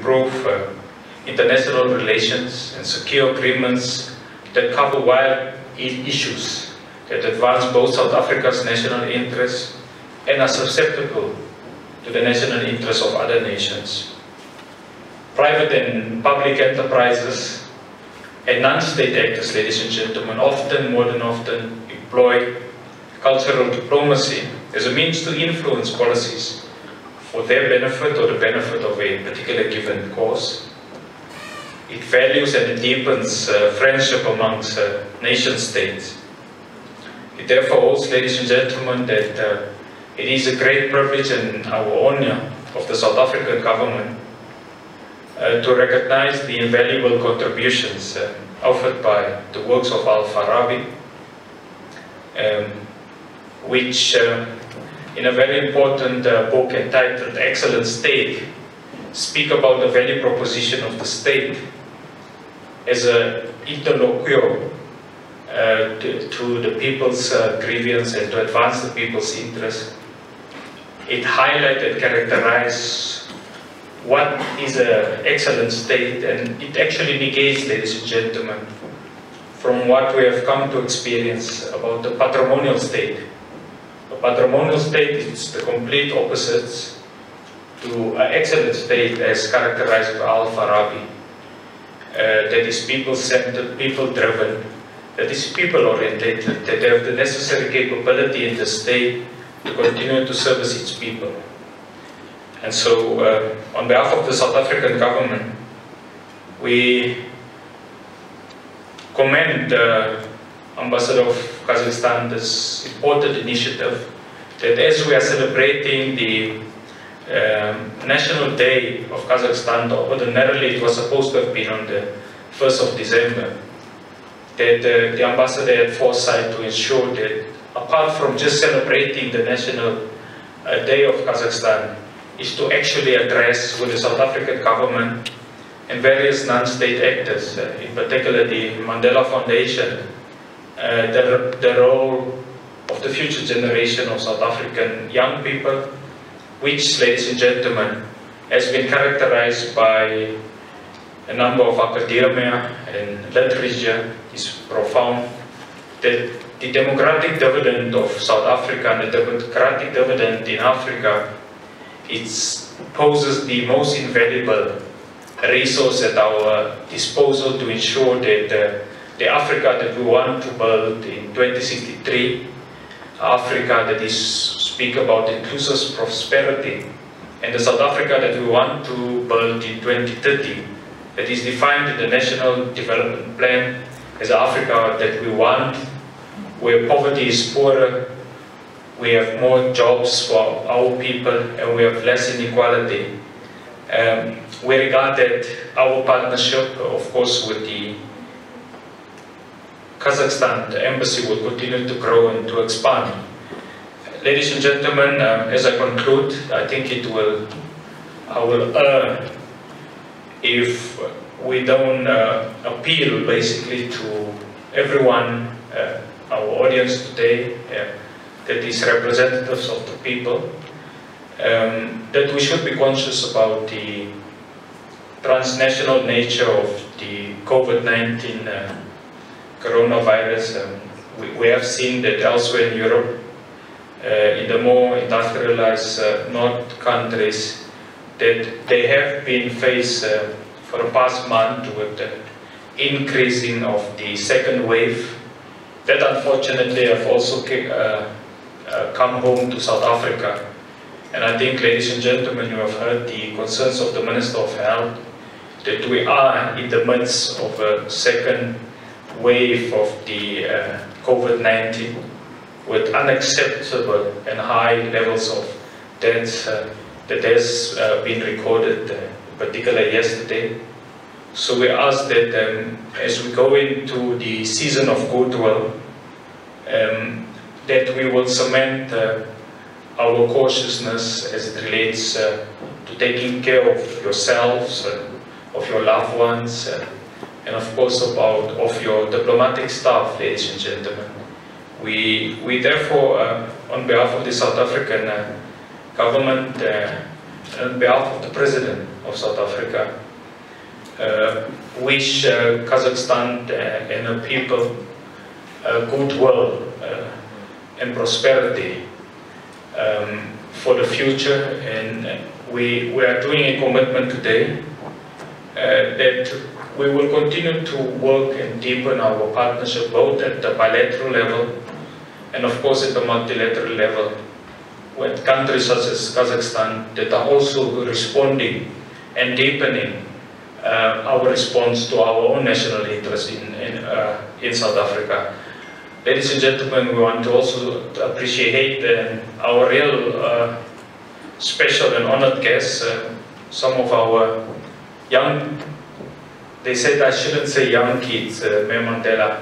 improve international relations and secure agreements that cover wide issues that advance both South Africa's national interests and are susceptible to the national interests of other nations. Private and public enterprises and non-state actors, ladies and gentlemen, more than often employ cultural diplomacy as a means to influence policies for their benefit or the benefit of a particular given cause. It values and it deepens friendship amongst nation states. It therefore holds, ladies and gentlemen, that it is a great privilege and our honor of the South African government to recognize the invaluable contributions offered by the works of Al-Farabi, which in a very important book entitled Excellent State, speak about the value proposition of the state as an interlocutor to the people's grievance and to advance the people's interests. It highlights and characterizes what is an excellent state, and it actually negates, ladies and gentlemen, from what we have come to experience about the patrimonial state. The patrimonial state is the complete opposite to an excellent state as characterized by Al-Farabi. That is people-centered, people-driven, that is people-orientated, that have the necessary capability in the state to continue to service its people. And so, on behalf of the South African government, we commend the Ambassador of Kazakhstan this important initiative that as we are celebrating the National Day of Kazakhstan, ordinarily it was supposed to have been on the 1st of December, that the ambassador had foresight to ensure that apart from just celebrating the National Day of Kazakhstan, is to actually address with the South African government and various non-state actors, in particular the Mandela Foundation, the role of the future generation of South African young people, which, ladies and gentlemen, has been characterized by a number of academia and literature is profound, that the democratic dividend of South Africa and the democratic dividend in Africa, it poses the most invaluable resource at our disposal to ensure that the Africa that we want to build in 2063, Africa that is speak about inclusive prosperity, and the South Africa that we want to build in 2030, that is defined in the National Development Plan as Africa that we want, where poverty is poorer, we have more jobs for our people, and we have less inequality. We regard that our partnership, of course, with the Kazakhstan, the embassy, will continue to grow and to expand. Ladies and gentlemen, as I conclude, I think I will err if we don't appeal basically to everyone, our audience today, that is representatives of the people, that we should be conscious about the transnational nature of the COVID-19 coronavirus. We have seen that elsewhere in Europe, in the more industrialized North countries, that they have been faced for the past month with the increasing of the second wave, that unfortunately have also come home to South Africa. And I think, ladies and gentlemen, you have heard the concerns of the Minister of Health, that we are in the midst of a second wave of the COVID-19 with unacceptable and high levels of deaths that has been recorded, particularly yesterday. So we ask that as we go into the season of goodwill, that we will cement our cautiousness as it relates to taking care of yourselves, of your loved ones, and of course of your diplomatic staff, ladies and gentlemen. We therefore, on behalf of the South African government, on behalf of the President, of South Africa. Wish Kazakhstan and the people goodwill and prosperity for the future, and we are doing a commitment today that we will continue to work and deepen our partnership both at the bilateral level and of course at the multilateral level with countries such as Kazakhstan that are also responding and deepening our response to our own national interest in South Africa. Ladies and gentlemen, we want to also appreciate our real special and honored guests, some of our young, they said I shouldn't say young kids, Mandela.